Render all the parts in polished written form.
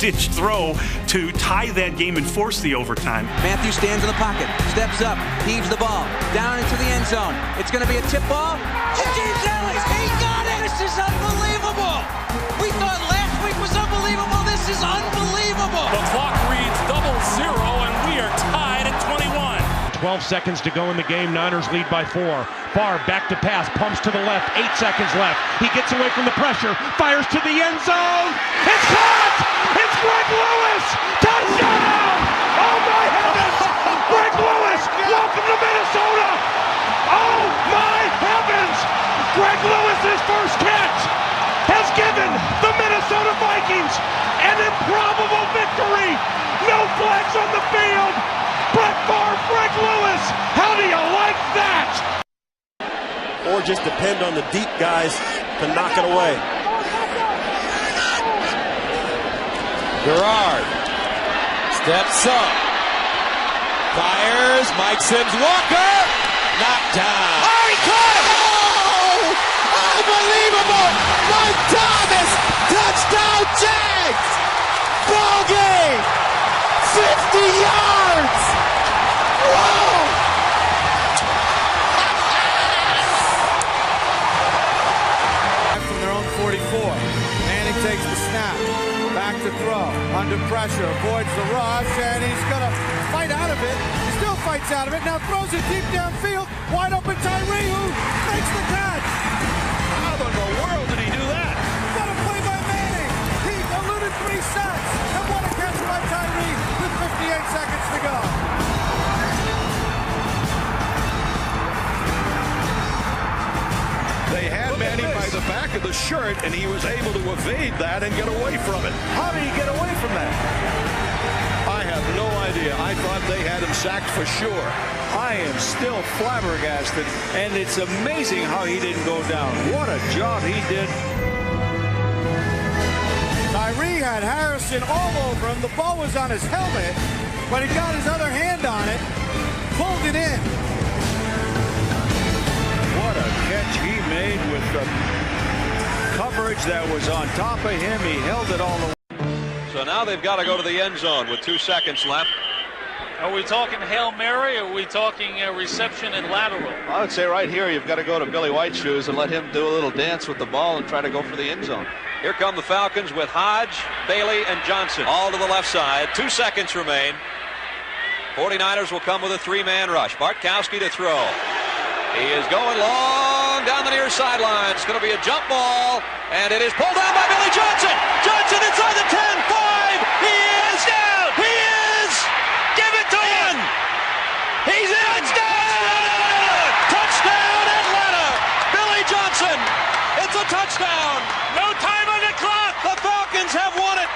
ditch throw to tie that game and force the overtime. Matthews stands in the pocket, steps up, heaves the ball down into the end zone. It's going to be a tip ball. James Ellis, he got it! This is unbelievable! We thought last week was unbelievable. This is unbelievable! The clock reads 0-0, and we are tied at 21. 12 seconds to go in the game. Niners lead by 4. Favre back to pass, pumps to the left. 8 seconds left. He gets away from the pressure, fires to the end zone. It's caught! It's Greg Lewis! Touchdown! Oh my heavens! Greg Lewis! Welcome to Minnesota! Oh my heavens! Greg Lewis's first catch has given the Minnesota Vikings an improbable victory. No flags on the field. Brett Favre, Greg Lewis, how do you like that? Or just depend on the deep guys to knock it away. Garrard steps up, fires, Mike Sims Walker, knocked down. Oh, he caught it! Oh, unbelievable! Mike Thomas, touchdown Jags! Ball game! 50 yards! Whoa! From their own 44. Manning takes the snap. Back to throw. Under pressure. Avoids the rush. And he's going to fight out of it. Still fights out of it. Now throws it deep downfield. Wide open Tyree, who makes the catch. How in the world did he do that? What a play by Manning. He eluded 3 sacks. And what a catch by Tyree with 58 seconds to go. They had Manning by the back of the shirt, and he was able to evade that and get away from it. How did he get away from that? I have no idea. I thought they had him sacked for sure. I am still flabbergasted, and it's amazing how he didn't go down. What a job he did. Tyree had Harrison all over him. The ball was on his helmet, but he got his other hand on it, pulled it in. What a catch he made with the coverage that was on top of him. He held it all the way. So now they've got to go to the end zone with 2 seconds left. Are we talking Hail Mary, or are we talking reception and lateral? I would say right here you've got to go to Billy White's shoes and let him do a little dance with the ball and try to go for the end zone. Here come the Falcons with Hodge, Bailey, and Johnson. All to the left side. 2 seconds remain. 49ers will come with a 3-man rush. Bartkowski to throw. He is going long down the near sideline. It's going to be a jump ball, and it is pulled down by Billy Johnson. Johnson inside the 10, 5. He is down. He is. Give it to him. He's in. Touchdown. Touchdown, Atlanta. Billy Johnson. It's a touchdown. No time on the clock. The Falcons have won it.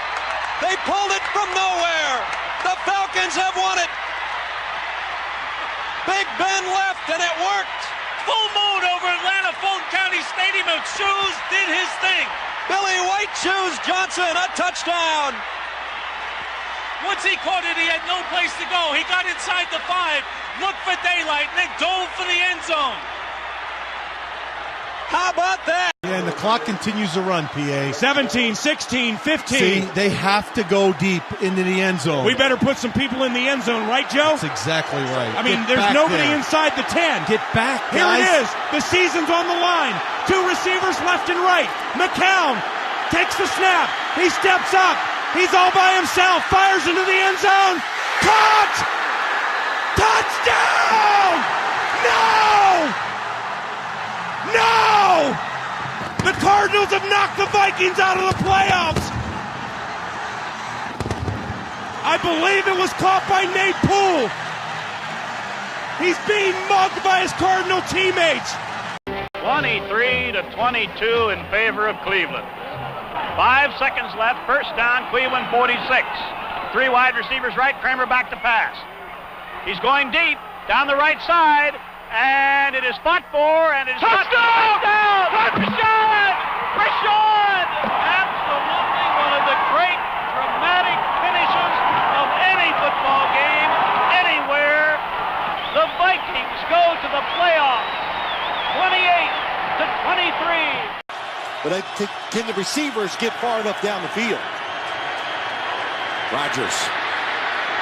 They pulled it from nowhere. The Falcons have won it. Big Ben left, and it worked. Full moon over Atlanta Fulton County Stadium, and Shoes did his thing. Billy White Shoes Johnson, a touchdown. Once he caught it, he had no place to go. He got inside the 5, looked for daylight, and then dove for the end zone. How about that? Yeah, and the clock continues to run, PA. 17, 16, 15. See, they have to go deep into the end zone. We better put some people in the end zone, right, Joe? That's exactly right. I mean, Get there's back nobody there. inside the 10. Get back, guys. Here it is. The season's on the line. 2 receivers left and right. McCown takes the snap. He steps up. He's all by himself. Fires into the end zone. Caught! Touchdown! No! No! The Cardinals have knocked the Vikings out of the playoffs. I believe it was caught by Nate Poole. He's being mugged by his Cardinal teammates. 23-22 in favor of Cleveland. 5 seconds left. First down, Cleveland 46. 3 wide receivers right. Kramer back to pass. He's going deep down the right side, and it is fought for, and it is touchdown! Rashawn! Absolutely one of the great dramatic finishes of any football game anywhere. The Vikings go to the playoffs, 28-23. But can the receivers get far enough down the field? Rodgers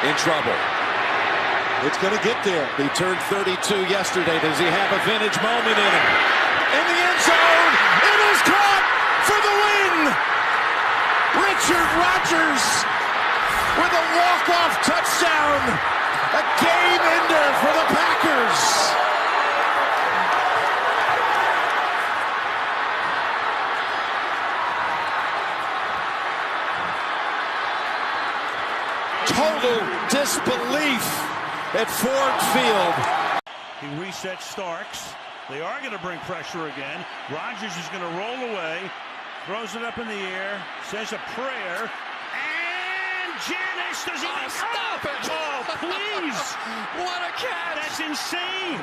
in trouble. It's going to get there. He turned 32 yesterday. Does he have a vintage moment in him? In the end zone. It is caught for the win. Richard Rodgers with a walk-off touchdown. A game ender for the Packers. Total disbelief at Ford Field. He resets Starks. They are going to bring pressure again. Rodgers is going to roll away, throws it up in the air, says a prayer, and Janis does he stop it? Oh, please! What a catch! That's insane!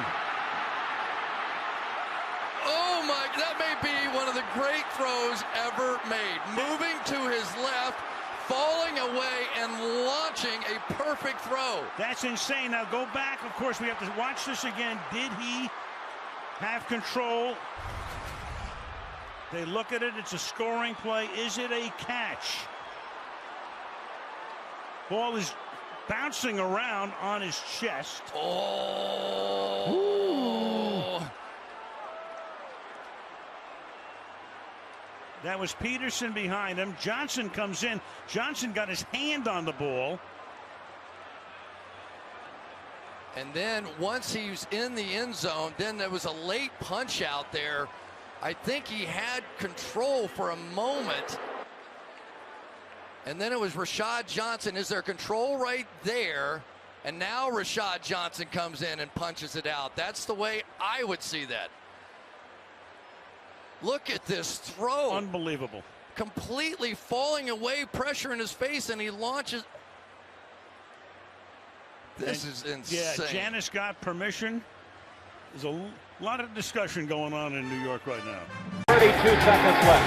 Oh my! That may be one of the great throws ever made. Moving to his left, falling away and launching a perfect throw. That's insane. Now go back. Of course, we have to watch this again. Did he have control? They look at it. It's a scoring play. Is it a catch? Ball is bouncing around on his chest. Oh. Ooh. That was Peterson behind him. Johnson comes in. Johnson got his hand on the ball. And then once he was in the end zone, then there was a late punch out there. I think he had control for a moment. And then it was Rashad Johnson. Is there control right there? And now Rashad Johnson comes in and punches it out. That's the way I would see that. Look at this throw. Unbelievable. Completely falling away, pressure in his face, and he launches. This is insane. Yeah, Janis got permission. There's a lot of discussion going on in New York right now. 32 seconds left.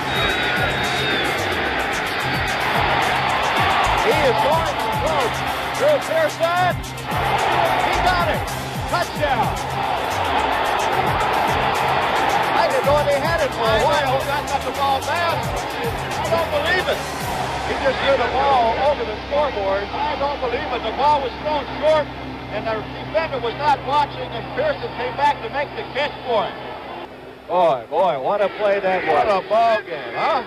He is going to throw. Drew Pearson. He got it. Touchdown. I didn't know they had it for a while. Got the ball back. I don't believe it. He just threw the ball over the scoreboard. I don't believe it. The ball was thrown short, and the defender was not watching, and Pearson came back to make the catch for him. Boy, what a play that was. What a ball game, huh?